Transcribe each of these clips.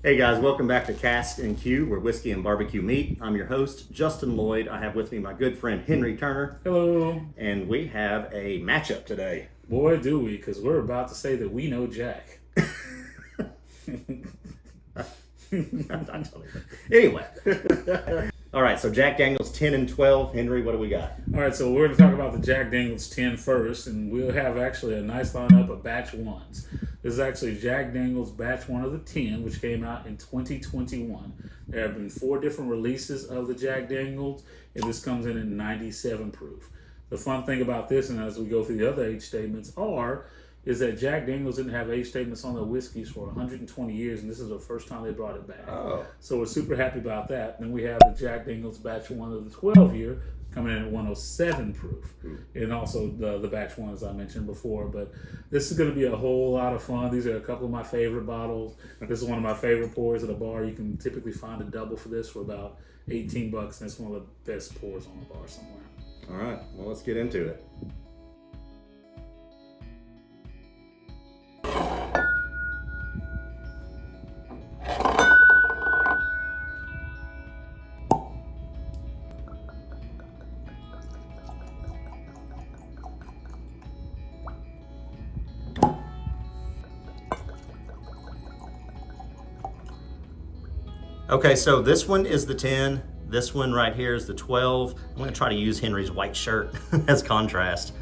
Hey guys, welcome back to Casks-n-Que, where whiskey and barbecue meet. I'm your host, Justin Lloyd. I have with me my good friend Henry Turner. Hello. And we have a matchup today. Boy, do we, because we're about to say that we know Jack. Anyway. All right, so Jack Daniels 10 and 12. Henry, what do we got? All right, so we're going to talk about the Jack Daniels 10 first, and we'll have actually a nice lineup of batch ones. This is actually Jack Daniels batch 1 of the 10, which came out in 2021. There have been 4 different releases of the Jack Daniels, and this comes in at 97 proof. The fun thing about this, and as we go through the other age statements, is that Jack Daniels didn't have age statements on their whiskeys for 120 years, and this is the first time they brought it back. Oh. So we're super happy about that. Then we have the Jack Daniels batch 1 of the 12 year coming in at 107 proof. And also the batch 1, as I mentioned before. But this is going to be a whole lot of fun. These are a couple of my favorite bottles. This is one of my favorite pours at a bar. You can typically find a double for this for about $18, and it's one of the best pours on the bar somewhere. All right, well, let's get into it. Okay, so this one is the 10. This one right here is the 12. I'm gonna try to use Henry's white shirt as contrast.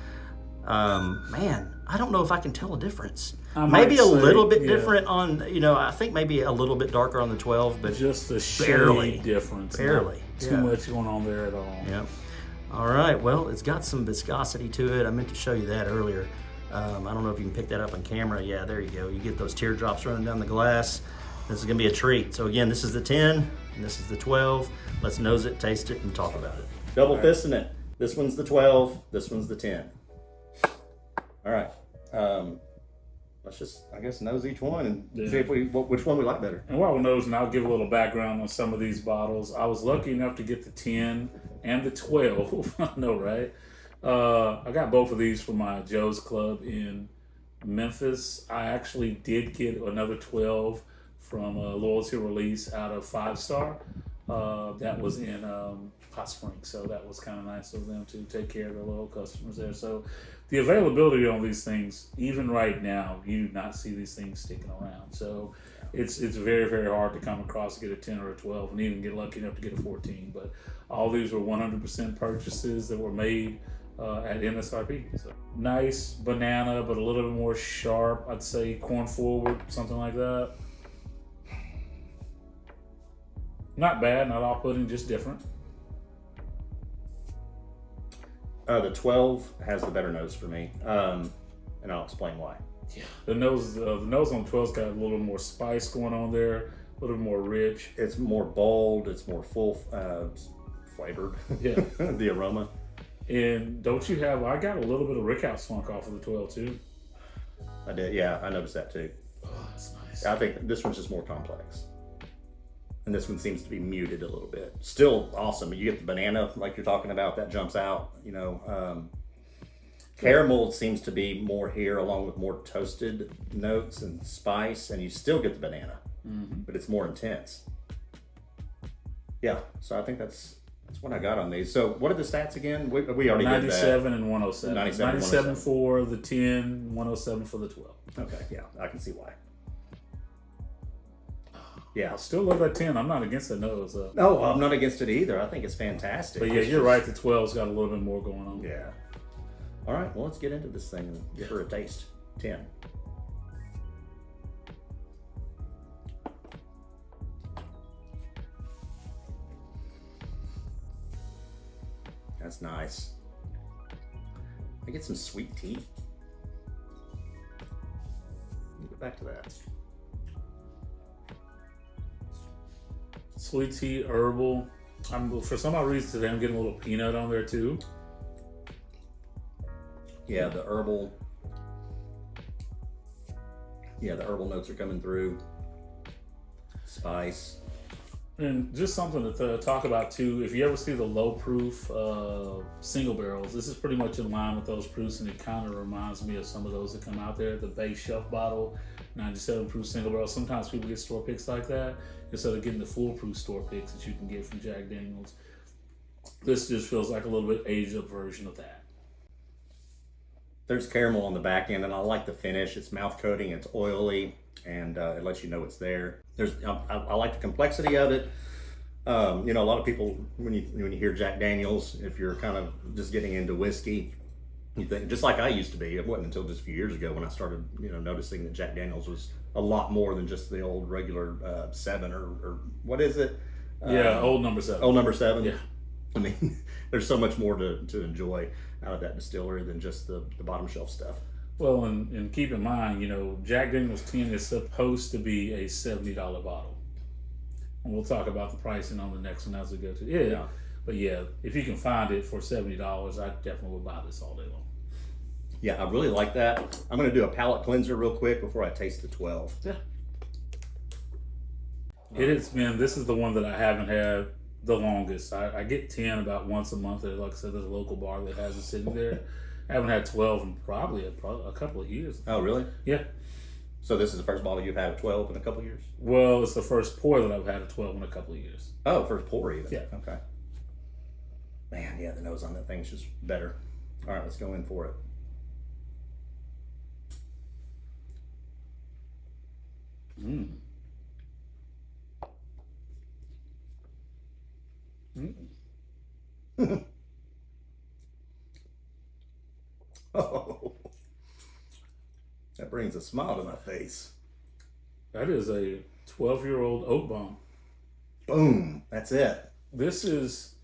Man, I don't know if I can tell a difference. Maybe a little bit different on, I think maybe a little bit darker on the 12, but just a barely difference. Barely. Not too much going on there at all. Yeah. All right, well, it's got some viscosity to it. I meant to show you that earlier. I don't know if you can pick that up on camera. Yeah, there you go. You get those teardrops running down the glass. This is gonna be a treat. So again, this is the 10, and this is the 12. Let's nose it, taste it, and talk about it. Double fisting it. This one's the 12, this one's the 10. All right, let's just, I guess, nose each one and see if which one we like better. And while we're nosing, I'll give a little background on some of these bottles. I was lucky enough to get the 10 and the 12. I know, right? I got both of these for my Joe's Club in Memphis. I actually did get another 12 from a loyalty release out of 5 Star. That was in Hot Springs, so that was kind of nice of them to take care of their loyal customers there. So the availability on these things, even right now, you do not see these things sticking around. So it's very, very hard to come across to get a 10 or a 12 and even get lucky enough to get a 14. But all these were 100% purchases that were made at MSRP. So nice banana, but a little bit more sharp. I'd say corn forward, something like that. Not bad, not off-putting, just different. The 12 has the better nose for me, and I'll explain why. Yeah, the nose on the 12's got a little more spice going on there, a little more rich. It's more bold. It's more full flavored. Yeah, the aroma. And don't you have? I got a little bit of Rickhouse funk off of the 12 too. I did. Yeah, I noticed that too. Oh, that's nice. I think this one's just more complex. And this one seems to be muted a little bit. Still awesome. You get the banana, like you're talking about, that jumps out. Caramel seems to be more here, along with more toasted notes and spice, and you still get the banana, but it's more intense. Yeah, so I think that's what I got on these. So what are the stats again? We already did that. 97 and 107. 97 107. for the 10, 107 for the 12. Okay, yeah, I can see why. Yeah, I still love that 10. I'm not against the nose. No, I'm not against it either. I think it's fantastic. But yeah, you're right. The 12's got a little bit more going on. Yeah. All right, well, let's get into this thing and give her a taste. 10. That's nice. I get some sweet tea. Let me get back to that. Sweet tea, herbal. For some odd reason today, I'm getting a little peanut on there too. Yeah, the herbal. Yeah, the herbal notes are coming through. Spice. And just something to talk about too, if you ever see the low proof single barrels, this is pretty much in line with those proofs, and it kind of reminds me of some of those that come out there. The base shelf bottle 97 proof single barrel. Sometimes people get store picks like that instead of getting the foolproof store picks that you can get from Jack Daniels. This just feels like a little bit aged up version of that. There's caramel on the back end, and I like the finish. It's mouth coating, it's oily, and it lets you know it's there. I like the complexity of it. You know, a lot of people, when you hear Jack Daniels, if you're kind of just getting into whiskey, you think, just like I used to be. It wasn't until just a few years ago when I started, noticing that Jack Daniels was a lot more than just the old regular 7 or what is it? Old number 7. Old number 7. Yeah. I mean, there's so much more to enjoy out of that distillery than just the bottom shelf stuff. Well, and keep in mind, Jack Daniels 10 is supposed to be a $70 bottle. And we'll talk about the pricing on the next one as we go to it. Yeah. But yeah, if you can find it for $70, I definitely would buy this all day long. Yeah, I really like that. I'm going to do a palate cleanser real quick before I taste the 12. Yeah. It has been, this is the one that I haven't had the longest. I get 10 about once a month. Like I said, there's a local bar that has it sitting there. I haven't had 12 in probably a couple of years. Oh, really? Yeah. So this is the first bottle you've had of 12 in a couple of years? Well, it's the first pour that I've had of 12 in a couple of years. Oh, first pour even? Yeah. Okay. Man, yeah, the nose on that thing's just better. All right, let's go in for it. Mm. Mm. Oh, that brings a smile to my face. That is a 12-year-old oak bomb. Boom, that's it. This is,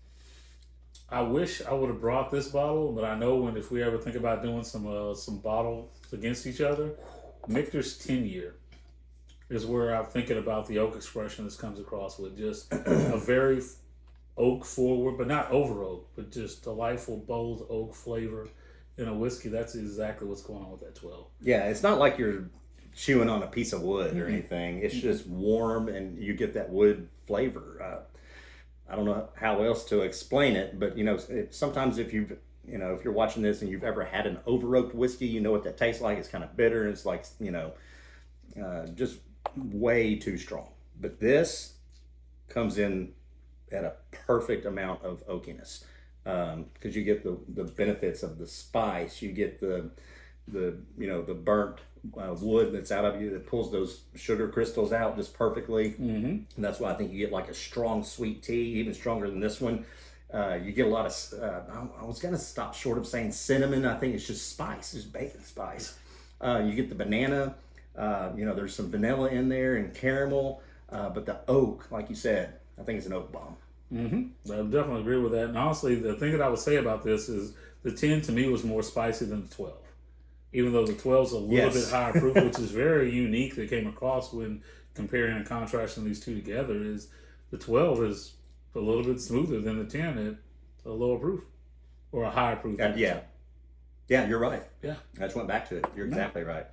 I wish I would have brought this bottle, but I know if we ever think about doing some bottles against each other, Michter's 10-year is where I'm thinking about the oak expression this comes across with. Just a very oak forward, but not over oak, but just delightful, bold oak flavor in a whiskey. That's exactly what's going on with that 12. Yeah, it's not like you're chewing on a piece of wood or anything. It's just warm, and you get that wood flavor. I don't know how else to explain it, but sometimes if you're watching this and you've ever had an over oaked whiskey, you know what that tastes like. It's kind of bitter. It's like just way too strong. But this comes in at a perfect amount of oakiness, because you get the benefits of the spice. You get the burnt wood that's out of you that pulls those sugar crystals out just perfectly. And that's why I think you get like a strong sweet tea, even stronger than this one. You get a lot of, I was gonna stop short of saying cinnamon. I think it's just spice, just bacon spice. You get the banana, there's some vanilla in there and caramel, but the oak, like you said, I think it's an oak bomb. I definitely agree with that. And honestly, the thing that I would say about this is the 10 to me was more spicy than the 12. Even though the 12 is a little bit higher proof, which is very unique that came across when comparing and contrasting these two together, is the 12 is a little bit smoother than the 10 at a lower proof or a higher proof. Yeah, you're right. Yeah. I just went back to it. You're exactly right.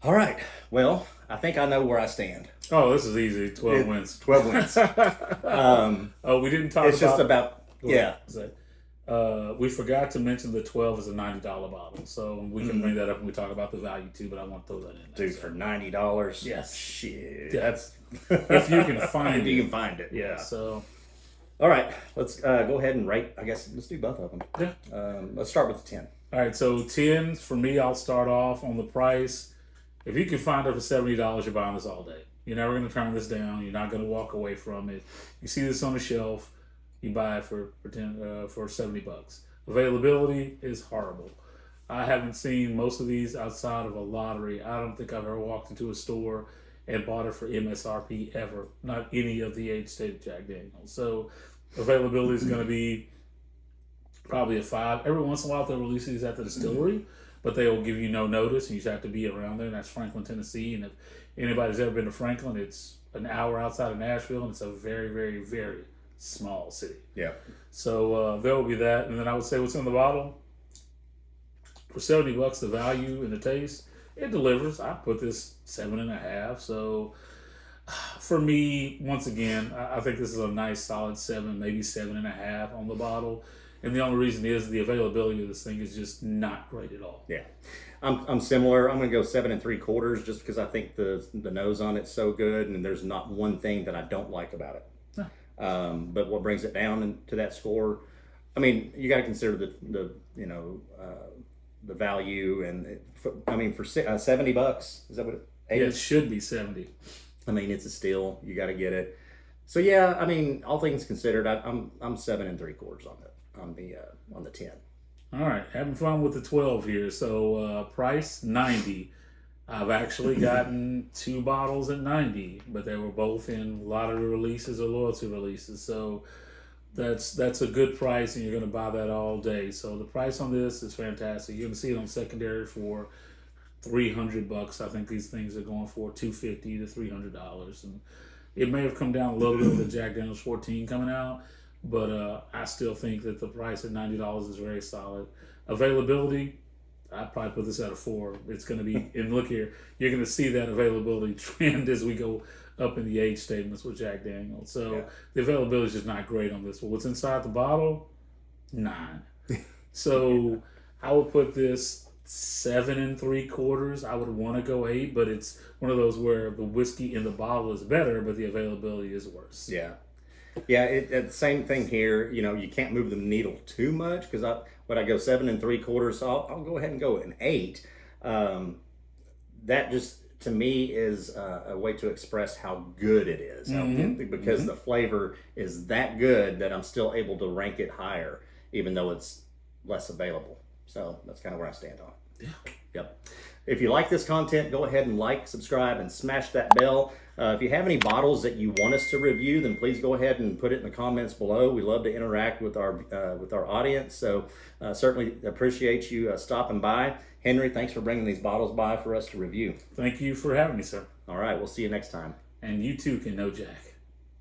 All right. Well, I think I know where I stand. Oh, this is easy. 12 wins. 12 wins. We didn't talk about... It's just about... Yeah. We forgot to mention the 12 is a $90 bottle, so we can bring that up when we talk about the value too. But I want to throw that in there. Dude, for $90, yes, shit, yeah. That's if you can find if it. you can find it, Yeah. So, all right, let's go ahead and rate. I guess let's do both of them. Yeah. Let's start with the 10. All right, so 10 for me. I'll start off on the price. If you can find it for $70, you're buying this all day. You're never going to turn this down. You're not going to walk away from it. You see this on the shelf. You buy it for $70. Availability is horrible. I haven't seen most of these outside of a lottery. I don't think I've ever walked into a store and bought it for MSRP ever. Not any of the age stated Jack Daniels. So availability is going to be probably a 5. Every once in a while they'll release these at the distillery, but they will give you no notice, and you just have to be around there. And that's Franklin, Tennessee. And if anybody's ever been to Franklin, it's an hour outside of Nashville, and it's a very, very, very small city. Yeah. So there will be that. And then I would say what's in the bottle. For $70, the value and the taste, it delivers. I put this 7.5. So for me, once again, I think this is a nice solid 7, maybe 7.5 on the bottle. And the only reason is the availability of this thing is just not great at all. Yeah, I'm similar. I'm gonna go 7 3/4 just because I think the nose on it's so good, and there's not one thing that I don't like about it. But what brings it down to that score? I mean, you got to consider the the value, and for $70, is that what Yeah, it should be 70. I mean, it's a steal. You got to get it. So yeah, I mean, all things considered, I'm 7 3/4 on the 10. All right, having fun with the 12 here. So price 90. I've actually gotten 2 bottles at 90, but they were both in lottery releases or loyalty releases. So that's a good price, and you're going to buy that all day. So the price on this is fantastic. You're going to see it on secondary for $300. I think these things are going for $250 to $300, and it may have come down a little bit with the Jack Daniel's 14 coming out, but I still think that the price at $90 is very solid. Availability, I'd probably put this at a 4. It's going to be, and look here, you're going to see that availability trend as we go up in the age statements with Jack Daniel's. So the availability is just not great on this. But what's inside the bottle? 9. So I would put this 7 3/4. I would want to go 8, but it's one of those where the whiskey in the bottle is better, but the availability is worse. Yeah. Yeah, it's the same thing here. You can't move the needle too much because I go 7 3/4, so I'll go ahead and go an 8. That just, to me, is a way to express how good it is. Because the flavor is that good that I'm still able to rank it higher, even though it's less available. So that's kind of where I stand on it. Yeah. Yep. If you like this content, go ahead and like, subscribe, and smash that bell. If you have any bottles that you want us to review, then please go ahead and put it in the comments below. We love to interact with our audience, so certainly appreciate you stopping by. Henry, thanks for bringing these bottles by for us to review. Thank you for having me, sir. All right, we'll see you next time. And you too can know Jack.